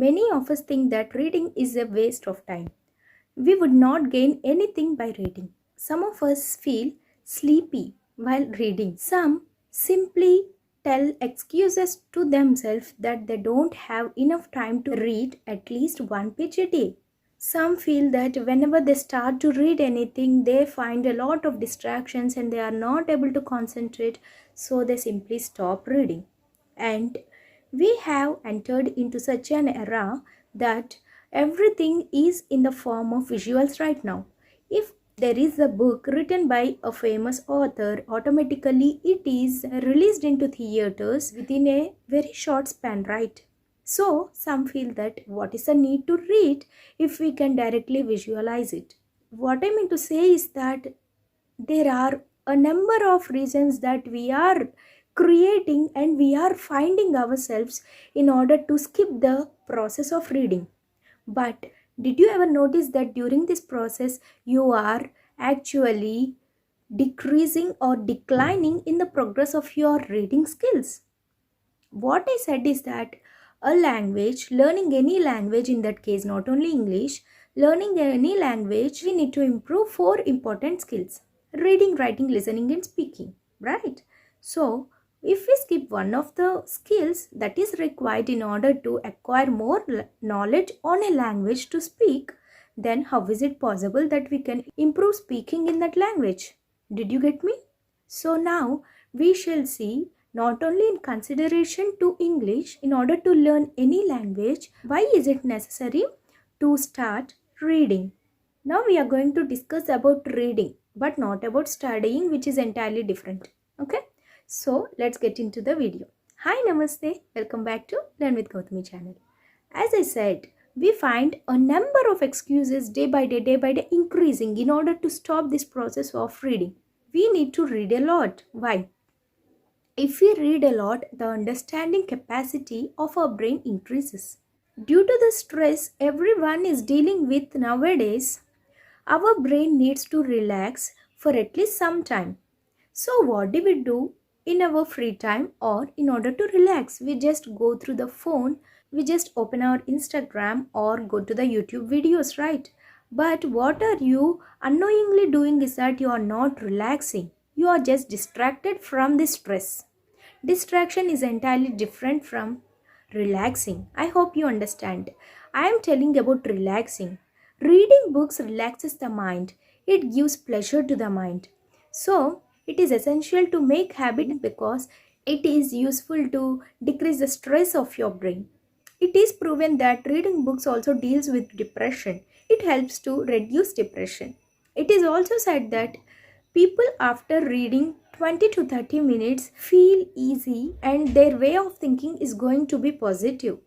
Many of us think that reading is a waste of time. We would not gain anything by reading. Some of us feel sleepy while reading. Some simply tell excuses to themselves that they don't have enough time to read at least one page a day. Some feel that whenever they start to read anything, they find a lot of distractions and they are not able to concentrate, so they simply stop reading. And we have entered into such an era that everything is in the form of visuals right now. If there is a book written by a famous author, automatically it is released into theaters within a very short span, right? So some feel that what is the need to read if we can directly visualize it? What I mean to say is that there are a number of reasons that we are creating and we are finding ourselves in order to skip the process of reading. But did you ever notice that during this process you are actually decreasing or declining in the progress of your reading skills? What I said is that a language, learning any language, in that case not only English, learning any language, we need to improve four important skills: reading, writing, listening and speaking, right? So if we skip one of the skills that is required in order to acquire more knowledge on a language to speak, then how is it possible that we can improve speaking in that language? Did you get me? So now we shall see, not only in consideration to English, in order to learn any language, why is it necessary to start reading. Now we are going to discuss about reading, but not about studying, which is entirely different. Okay, so let's get into the video. Hi, namaste, welcome back to Learn with Gowthami channel. As I said, we find a number of excuses day by day increasing in order to stop this process of reading. We need to read a lot. Why? If we read a lot, the understanding capacity of our brain increases. Due to the stress everyone is dealing with nowadays, our brain needs to relax for at least some time. So what do we do in our free time or in order to relax? We just go through the phone, we just open our Instagram or go to the YouTube videos, right? But what are you unknowingly doing is that you are not relaxing. You are just distracted from the stress. Distraction is entirely different from relaxing. I hope you understand. I am telling about relaxing. Reading books relaxes the mind. It gives pleasure to the mind. So, it is essential to make habit because it is useful to decrease the stress of your brain. It is proven that reading books also deals with depression. It helps to reduce depression. It is also said that people after reading 20 to 30 minutes feel easy and their way of thinking is going to be positive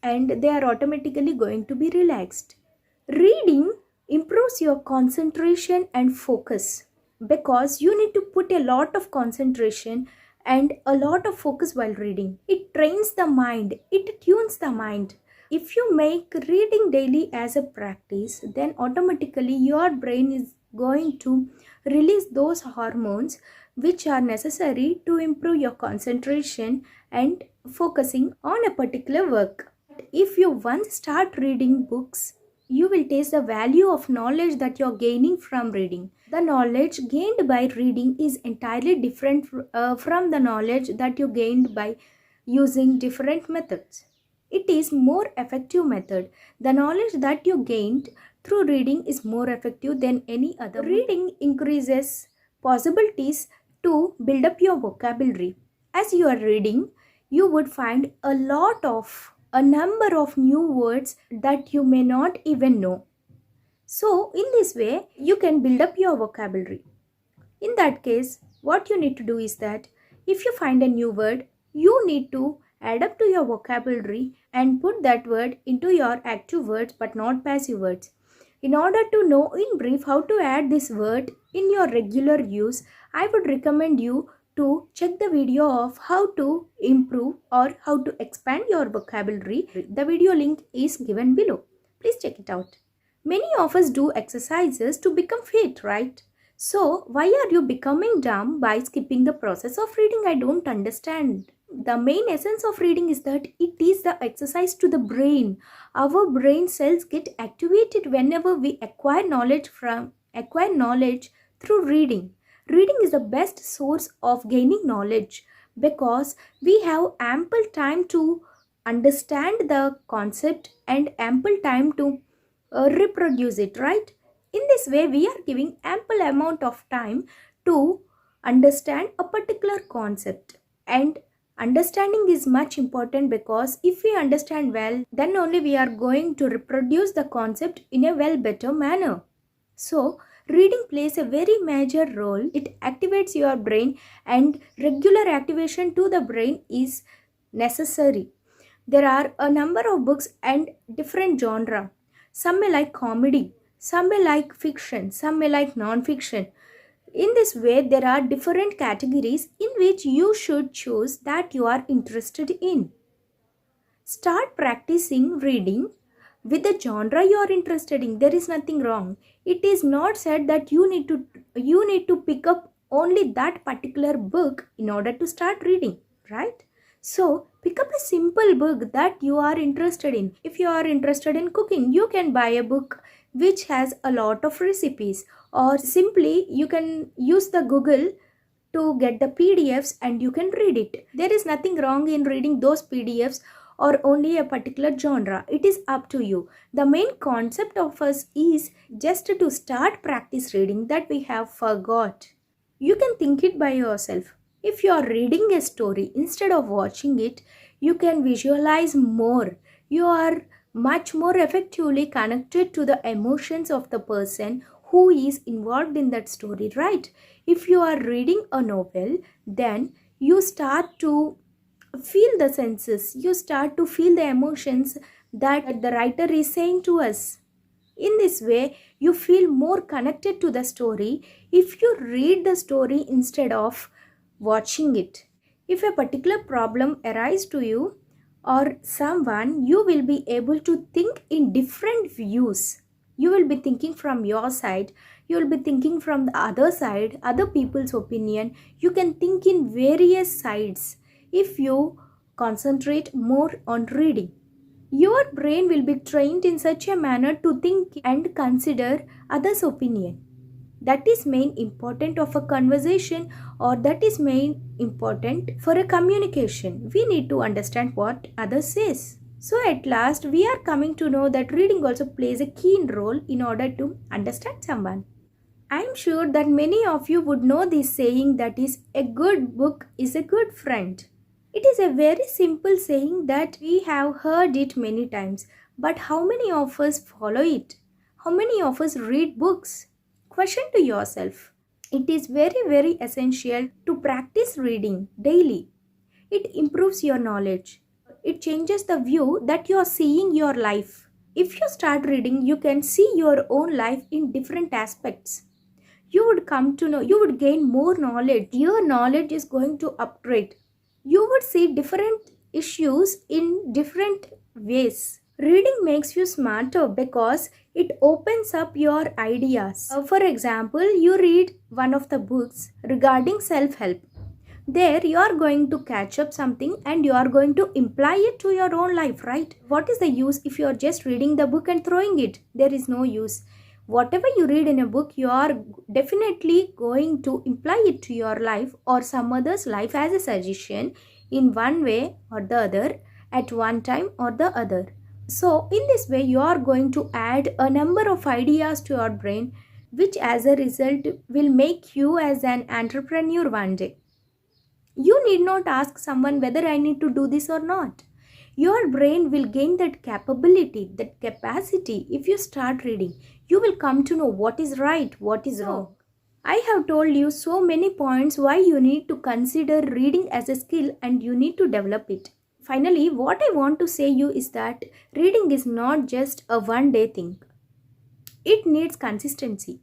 and they are automatically going to be relaxed. Reading improves your concentration and focus because you need to put a lot of concentration and a lot of focus while reading. It trains the mind, it tunes the mind. If you make reading daily as a practice, then automatically your brain is going to release those hormones which are necessary to improve your concentration and focusing on a particular work. If you once start reading books, you will taste the value of knowledge that you are gaining from reading. The knowledge gained by reading is entirely different from the knowledge that you gained by using different methods. It is more effective method. The knowledge that you gained through reading is more effective than any other. Reading increases possibilities to build up your vocabulary. As you are reading, you would find a number of new words that you may not even know. So in this way, you can build up your vocabulary. In that case, what you need to do is that if you find a new word, you need to add up to your vocabulary and put that word into your active words but not passive words. In order to know in brief how to add this word in your regular use, I would recommend you to check the video of how to improve or how to expand your vocabulary. The video link is given below. Please check it out. Many of us do exercises to become fit, right? So why are you becoming dumb by skipping the process of reading? I don't understand. The main essence of reading is that it is the exercise to the brain. Our brain cells get activated whenever we acquire knowledge through reading. Reading is the best source of gaining knowledge because we have ample time to understand the concept and ample time to reproduce it, right? In this way, we are giving ample amount of time to understand a particular concept. And understanding is much important because if we understand well, then only we are going to reproduce the concept in a well better manner. So, reading plays a very major role. It activates your brain, and regular activation to the brain is necessary. There are a number of books and different genre. Some may like comedy, some may like fiction, some may like non-fiction. In this way, there are different categories in which you should choose that you are interested in. Start practicing reading with the genre you are interested in. There is nothing wrong. It is not said that you need to pick up only that particular book in order to start reading, right? So pick up a simple book that you are interested in. If you are interested in cooking, you can buy a book which has a lot of recipes, or simply you can use the Google to get the PDFs and you can read it. There is nothing wrong in reading those PDFs or only a particular genre. It is up to you. The main concept of us is just to start practice reading that we have forgot. You can think it by yourself. If you are reading a story instead of watching it, you can visualize more. You are much more effectively connected to the emotions of the person who is involved in that story, right? If you are reading a novel, then you start to feel the senses, you start to feel the emotions that the writer is saying to us. In this way, you feel more connected to the story if you read the story instead of watching it. If a particular problem arises to you or someone, you will be able to think in different views. You will be thinking from your side, you will be thinking from the other side, other people's opinion. You can think in various sides if you concentrate more on reading. Your brain will be trained in such a manner to think and consider others' opinion. That is main important of a conversation, or that is main important for a communication. We need to understand what others says. So at last we are coming to know that reading also plays a key role in order to understand someone. I am sure that many of you would know this saying, that is, a good book is a good friend. It is a very simple saying that we have heard it many times, but how many of us follow it? How many of us read books? Question to yourself. It is very essential to practice reading daily. It improves your knowledge. It changes the view that you are seeing your life. If you start reading, you can see your own life in different aspects. You would come to know, you would gain more knowledge. Your knowledge is going to upgrade. You would see different issues in different ways. Reading makes you smarter because it opens up your ideas. For example, you read one of the books regarding self-help. There you are going to catch up something and you are going to imply it to your own life, right? What is the use if you are just reading the book and throwing it? There is no use. Whatever you read in a book, you are definitely going to imply it to your life or some other's life as a suggestion in one way or the other, at one time or the other. So in this way, you are going to add a number of ideas to your brain, which as a result will make you as an entrepreneur one day. You need not ask someone whether I need to do this or not. Your brain will gain that capability, that capacity if you start reading. You will come to know what is right, what is wrong. I have told you so many points why you need to consider reading as a skill and you need to develop it. Finally, what I want to say you is that reading is not just a one-day thing. It needs consistency.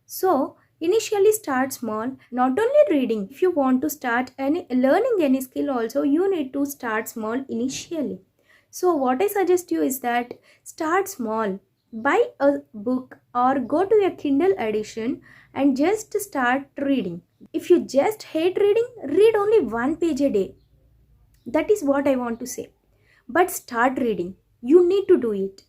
So, initially start small. Not only reading, if you want to start learning any skill also, you need to start small initially. So what I suggest you is that start small. Buy a book or go to a Kindle edition and just start reading. If you just hate reading, read only one page a day. That is what I want to say. But start reading. You need to do it.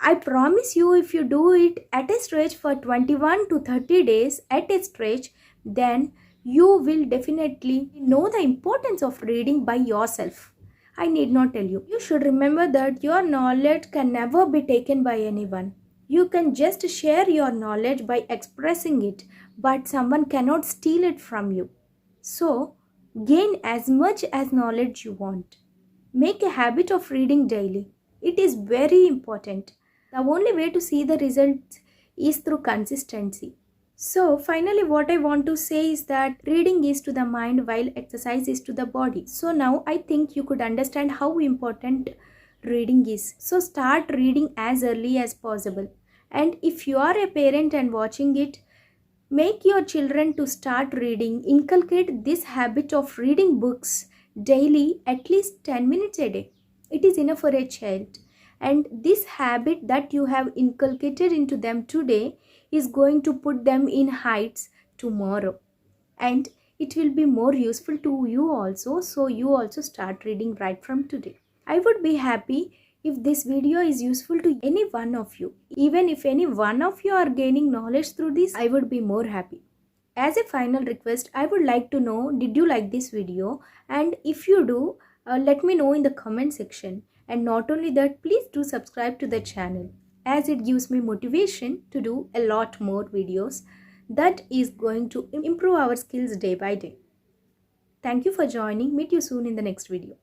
I promise you, if you do it at a stretch for 21 to 30 days at a stretch, then you will definitely know the importance of reading by yourself. I need not tell you. You should remember that your knowledge can never be taken by anyone. You can just share your knowledge by expressing it, but someone cannot steal it from you. So, gain as much as knowledge you want. Make a habit of reading daily. It is very important. The only way to see the results is through consistency. So, finally, what I want to say is that reading is to the mind while exercise is to the body. So, now I think you could understand how important reading is. So, start reading as early as possible. And if you are a parent and watching it, make your children to start reading. Inculcate this habit of reading books daily, at least 10 minutes a day. It is enough for a child. And this habit that you have inculcated into them today is going to put them in heights tomorrow. And it will be more useful to you also. So you also start reading right from today. I would be happy if this video is useful to any one of you. Even if any one of you are gaining knowledge through this, I would be more happy. As a final request, I would like to know, did you like this video? And if you do, let me know in the comment section. And not only that, please do subscribe to the channel, as it gives me motivation to do a lot more videos that is going to improve our skills day by day. Thank you for joining. Meet you soon in the next video.